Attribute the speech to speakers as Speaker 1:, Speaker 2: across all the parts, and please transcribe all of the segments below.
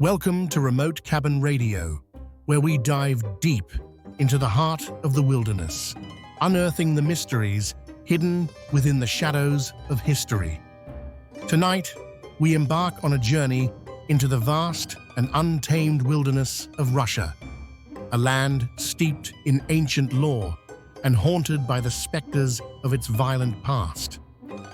Speaker 1: Welcome to Remote Cabin Radio, where we dive deep into the heart of the wilderness, unearthing the mysteries hidden within the shadows of history. Tonight, we embark on a journey into the vast and untamed wilderness of Russia, a land steeped in ancient lore and haunted by the specters of its violent past.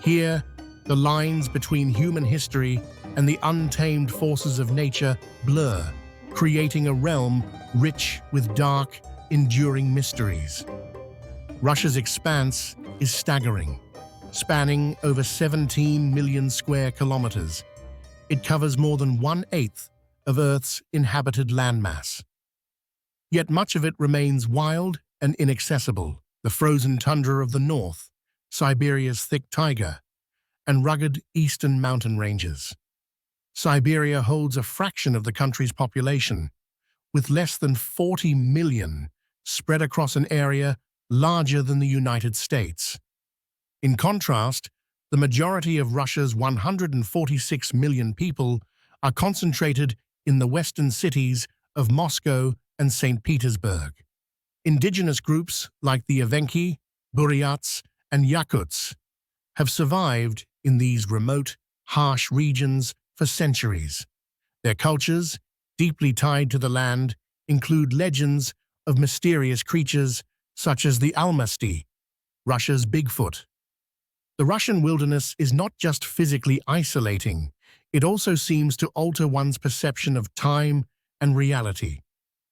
Speaker 1: Here, the lines between human history and the untamed forces of nature blur, creating a realm rich with dark, enduring mysteries. Russia's expanse is staggering, spanning over 17 million square kilometers. It covers more than 1/8 of Earth's inhabited landmass. Yet much of it remains wild and inaccessible: the frozen tundra of the north, Siberia's thick taiga, and rugged eastern mountain ranges. Siberia holds a fraction of the country's population, with less than 40 million spread across an area larger than the United States. In contrast, the majority of Russia's 146 million people are concentrated in the western cities of Moscow and St. Petersburg. Indigenous groups like the Evenki, Buryats, and Yakuts have survived in these remote, harsh regions for centuries. Their cultures, deeply tied to the land, include legends of mysterious creatures such as the Almasty, Russia's Bigfoot. The Russian wilderness is not just physically isolating, it also seems to alter one's perception of time and reality.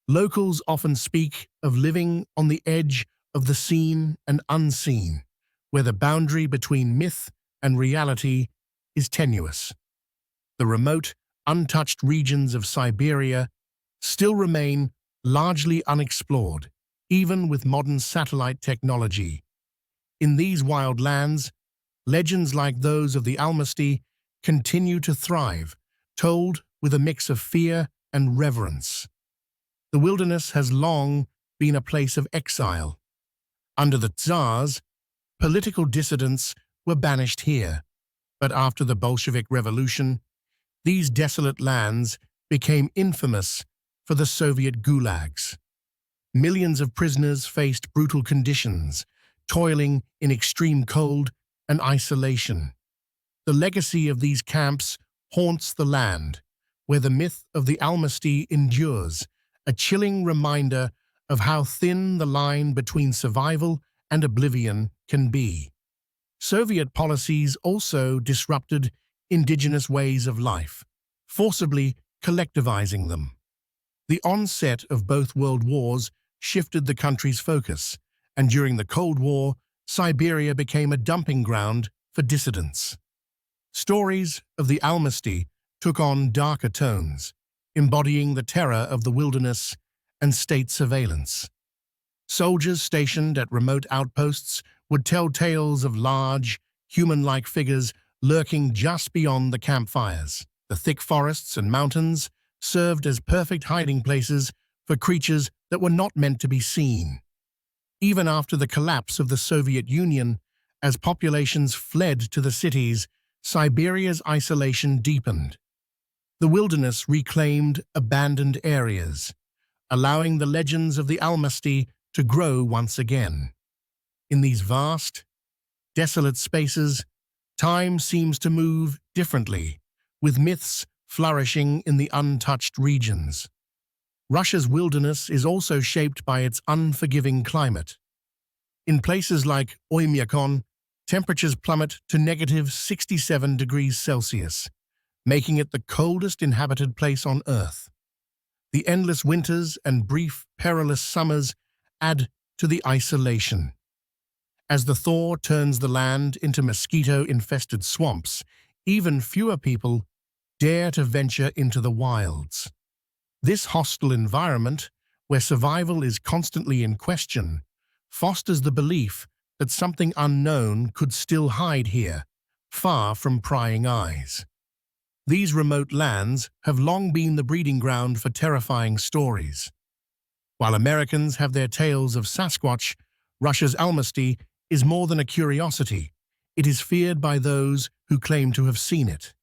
Speaker 1: Locals often speak of living on the edge of the seen and unseen, where the boundary between myth and reality is tenuous. The remote, untouched regions of Siberia still remain largely unexplored, even with modern satellite technology. In these wild lands, legends like those of the Almasty continue to thrive, told with a mix of fear and reverence. The wilderness has long been a place of exile. Under the Tsars, political dissidents were banished here, but after the Bolshevik Revolution, these desolate lands became infamous for the Soviet gulags. Millions of prisoners faced brutal conditions, toiling in extreme cold and isolation. The legacy of these camps haunts the land, where the myth of the Almasty endures, a chilling reminder of how thin the line between survival and oblivion can be. Soviet policies also disrupted indigenous ways of life, forcibly collectivizing them. The onset of both world wars shifted the country's focus, and during the Cold War, Siberia became a dumping ground for dissidents. Stories of the Almasty took on darker tones, embodying the terror of the wilderness and state surveillance. Soldiers stationed at remote outposts would tell tales of large, human-like figures lurking just beyond the campfires. The thick forests and mountains served as perfect hiding places for creatures that were not meant to be seen. Even after the collapse of the Soviet Union, as populations fled to the cities, Siberia's isolation deepened. The wilderness reclaimed abandoned areas, allowing the legends of the Almasty to grow once again. In these vast, desolate spaces, time seems to move differently, with myths flourishing in the untouched regions. Russia's wilderness is also shaped by its unforgiving climate. In places like Oymyakon, temperatures plummet to -67 degrees Celsius, making it the coldest inhabited place on Earth. The endless winters and brief, perilous summers add to the isolation. As the thaw turns the land into mosquito-infested swamps, even fewer people dare to venture into the wilds. This hostile environment, where survival is constantly in question, fosters the belief that something unknown could still hide here, far from prying eyes. These remote lands have long been the breeding ground for terrifying stories. While Americans have their tales of Sasquatch, Russia's Almasty is more than a curiosity. It is feared by those who claim to have seen it.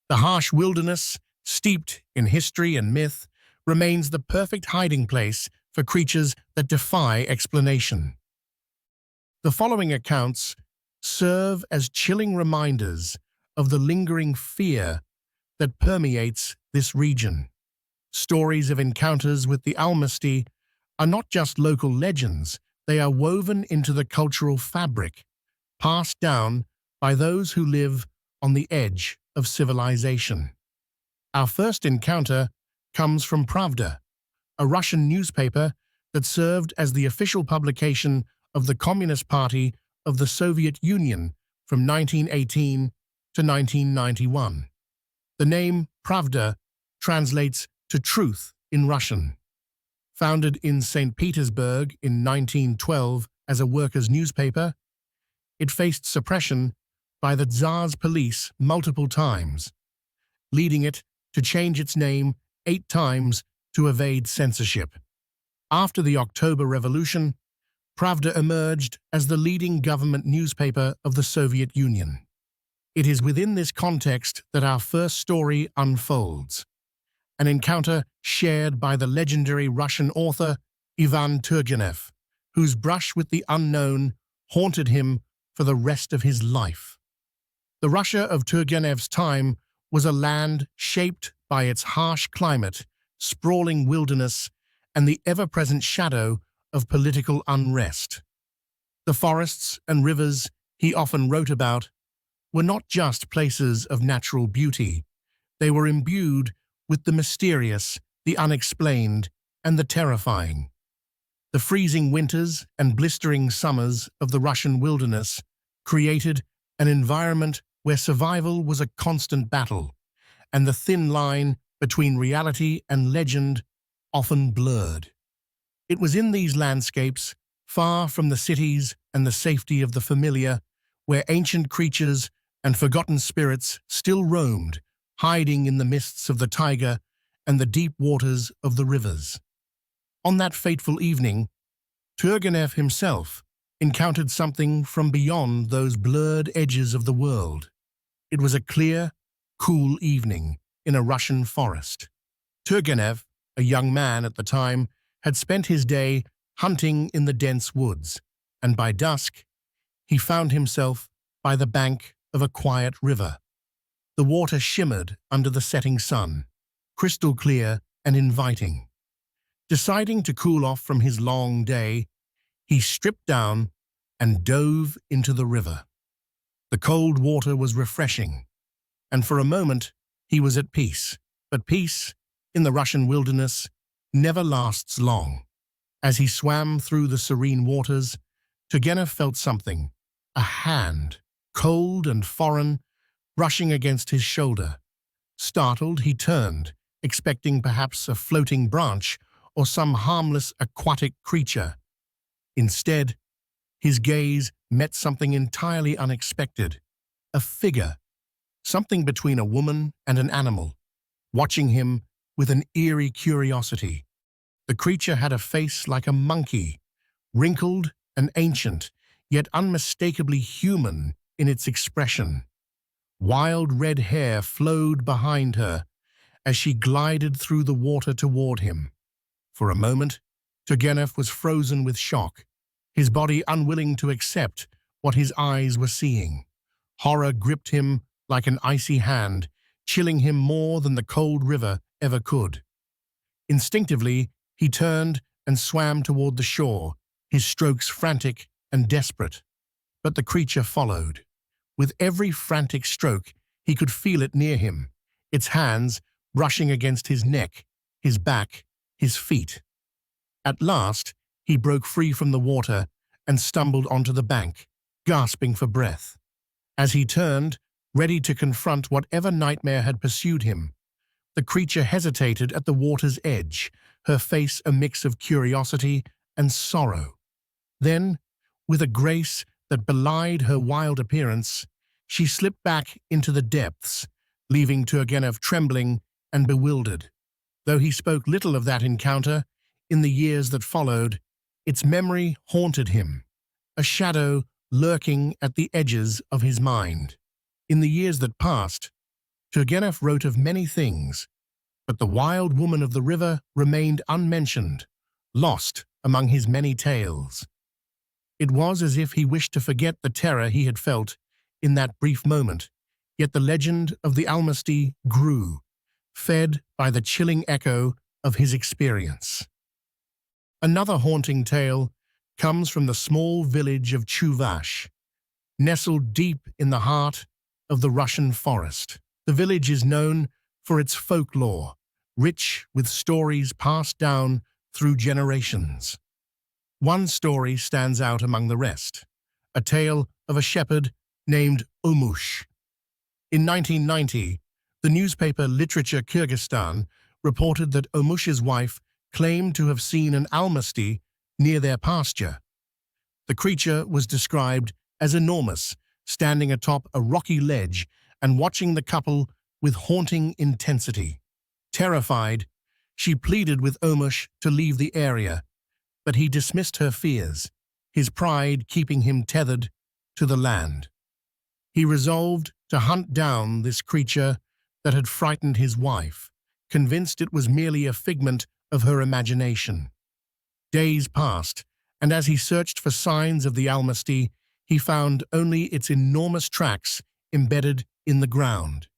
Speaker 1: The harsh wilderness steeped in history and myth, remains the perfect hiding place for creatures that defy explanation. The following accounts serve as chilling reminders of the lingering fear that permeates this region. Stories of encounters with the Almasty are not just local legends, they are woven into the cultural fabric, passed down by those who live on the edge of civilization. Our first encounter comes from Pravda, a Russian newspaper that served as the official publication of the Communist Party of the Soviet Union from 1918 to 1991. The name Pravda translates to truth in Russian. Founded in St. Petersburg in 1912 as a workers' newspaper, it faced suppression by the Tsar's police multiple times, leading it to change its name 8 times to evade censorship. After the October Revolution, Pravda emerged as the leading government newspaper of the Soviet Union. It is within this context that our first story unfolds, an encounter shared by the legendary Russian author Ivan Turgenev, whose brush with the unknown haunted him for the rest of his life. The Russia of Turgenev's time was a land shaped by its harsh climate, sprawling wilderness, and the ever-present shadow of political unrest. The forests and rivers he often wrote about were not just places of natural beauty. They were imbued with the mysterious, the unexplained, and the terrifying. The freezing winters and blistering summers of the Russian wilderness created an environment where survival was a constant battle, and the thin line between reality and legend often blurred. It was in these landscapes, far from the cities and the safety of the familiar, where ancient creatures and forgotten spirits still roamed, hiding in the mists of the taiga and the deep waters of the rivers. On that fateful evening, Turgenev himself encountered something from beyond those blurred edges of the world. It was a clear, cool evening in a Russian forest. Turgenev, a young man at the time, had spent his day hunting in the dense woods, and by dusk, he found himself by the bank of a quiet river. The water shimmered under the setting sun, crystal clear and inviting. Deciding to cool off from his long day, he stripped down and dove into the river. The cold water was refreshing, and for a moment he was at peace. But peace, in the Russian wilderness, never lasts long. As he swam through the serene waters, Turgenev felt something, a hand, cold and foreign, brushing against his shoulder. Startled, he turned, expecting perhaps a floating branch or some harmless aquatic creature. Instead, his gaze met something entirely unexpected, a figure, something between a woman and an animal, watching him with an eerie curiosity. The creature had a face like a monkey, wrinkled and ancient, yet unmistakably human in its expression. Wild red hair flowed behind her as she glided through the water toward him. For a moment, Turgenev was frozen with shock, his body unwilling to accept what his eyes were seeing. Horror gripped him like an icy hand, chilling him more than the cold river ever could. Instinctively, he turned and swam toward the shore, his strokes frantic and desperate. But the creature followed. With every frantic stroke, he could feel it near him, its hands brushing against his neck, his back, his feet. At last, he broke free from the water and stumbled onto the bank, gasping for breath. As he turned, ready to confront whatever nightmare had pursued him, the creature hesitated at the water's edge, her face a mix of curiosity and sorrow. Then, with a grace that belied her wild appearance, she slipped back into the depths, leaving Turgenev trembling and bewildered. Though he spoke little of that encounter, in the years that followed, its memory haunted him, a shadow lurking at the edges of his mind. In the years that passed, Turgenev wrote of many things, But the wild woman of the river remained unmentioned, lost among his many tales. It was as if he wished to forget the terror he had felt in that brief moment, yet the legend of the Almasty grew, fed by the chilling echo of his experience. Another haunting tale comes from the small village of Chuvash, nestled deep in the heart of the Russian forest. The village is known for its folklore, rich with stories passed down through generations. One story stands out among the rest, a tale of a shepherd named Omush. In 1990, the newspaper Literature Kyrgyzstan reported that Omush's wife claimed to have seen an Almasty near their pasture. The creature was described as enormous, standing atop a rocky ledge and watching the couple with haunting intensity. Terrified, she pleaded with Omush to leave the area, but he dismissed her fears, his pride keeping him tethered to the land. He resolved to hunt down this creature that had frightened his wife, convinced it was merely a figment of her imagination. Days passed, and as he searched for signs of the Almasty, he found only its enormous tracks embedded in the ground,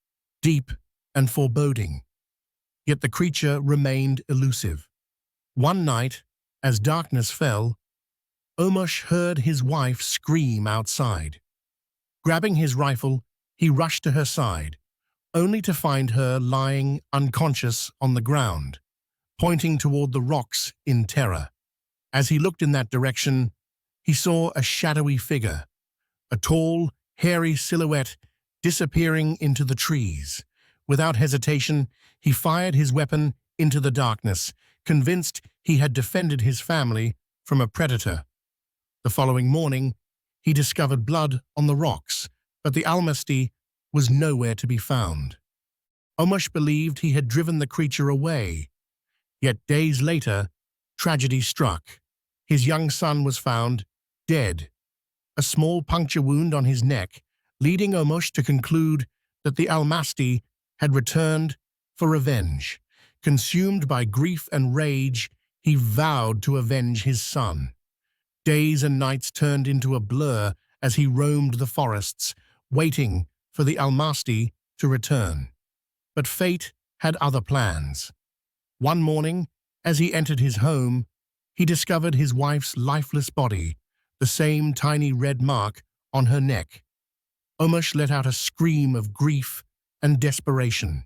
Speaker 1: deep and foreboding. Yet the creature remained elusive. One night, as darkness fell, Omush heard his wife scream outside. Grabbing his rifle, he rushed to her side, only to find her lying unconscious on the ground, pointing toward the rocks in terror. As he looked in that direction, he saw a shadowy figure, a tall, hairy silhouette disappearing into the trees. Without hesitation, he fired his weapon into the darkness, convinced he had defended his family from a predator. The following morning, he discovered blood on the rocks, but the Almasty was nowhere to be found. Omush believed he had driven the creature away. Yet days later, tragedy struck. His young son was found dead, a small puncture wound on his neck, leading Omush to conclude that the Almasty had returned for revenge. Consumed by grief and rage, he vowed to avenge his son. Days and nights turned into a blur as he roamed the forests, waiting for the Almasty to return. But fate had other plans. One morning, as he entered his home, he discovered his wife's lifeless body, the same tiny red mark on her neck. Omush let out a scream of grief and desperation.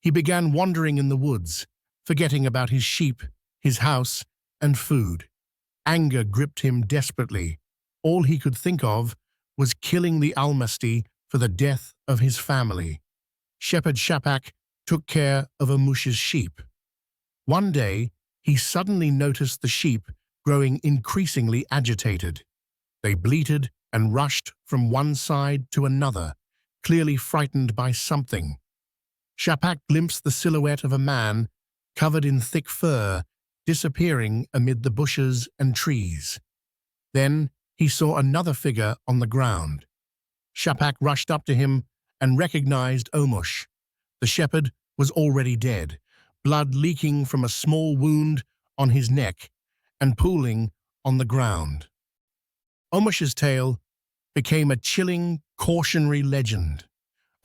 Speaker 1: He began wandering in the woods, forgetting about his sheep, his house, and food. Anger gripped him desperately. All he could think of was killing the Almasty for the death of his family. Shepherd Shapak took care of Omush's sheep. One day, he suddenly noticed the sheep growing increasingly agitated. They bleated and rushed from one side to another, clearly frightened by something. Shapak glimpsed the silhouette of a man covered in thick fur, disappearing amid the bushes and trees. Then he saw another figure on the ground. Shapak rushed up to him and recognized Omush. The shepherd was already dead, blood leaking from a small wound on his neck and pooling on the ground. Omush's tale became a chilling, cautionary legend,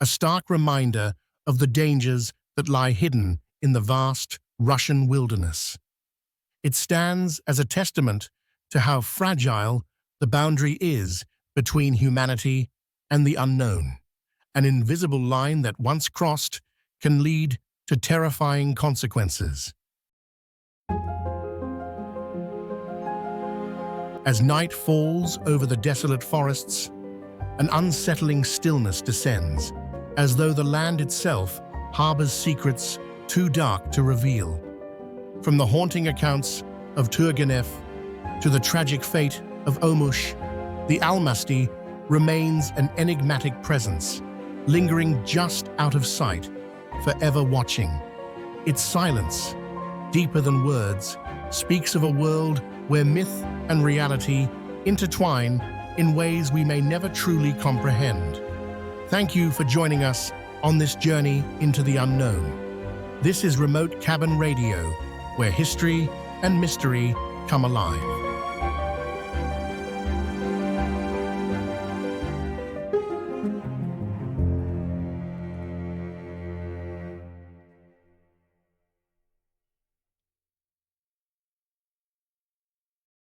Speaker 1: a stark reminder of the dangers that lie hidden in the vast Russian wilderness. It stands as a testament to how fragile the boundary is between humanity and the unknown, an invisible line that once crossed can lead to terrifying consequences. As night falls over the desolate forests, an unsettling stillness descends, as though the land itself harbors secrets too dark to reveal. From the haunting accounts of Turgenev to the tragic fate of Omush, the Almasty remains an enigmatic presence, lingering just out of sight, forever watching. Its silence, deeper than words, speaks of a world where myth and reality intertwine in ways we may never truly comprehend. Thank you for joining us on this journey into the unknown. This is Remote Cabin Radio, where history and mystery come alive.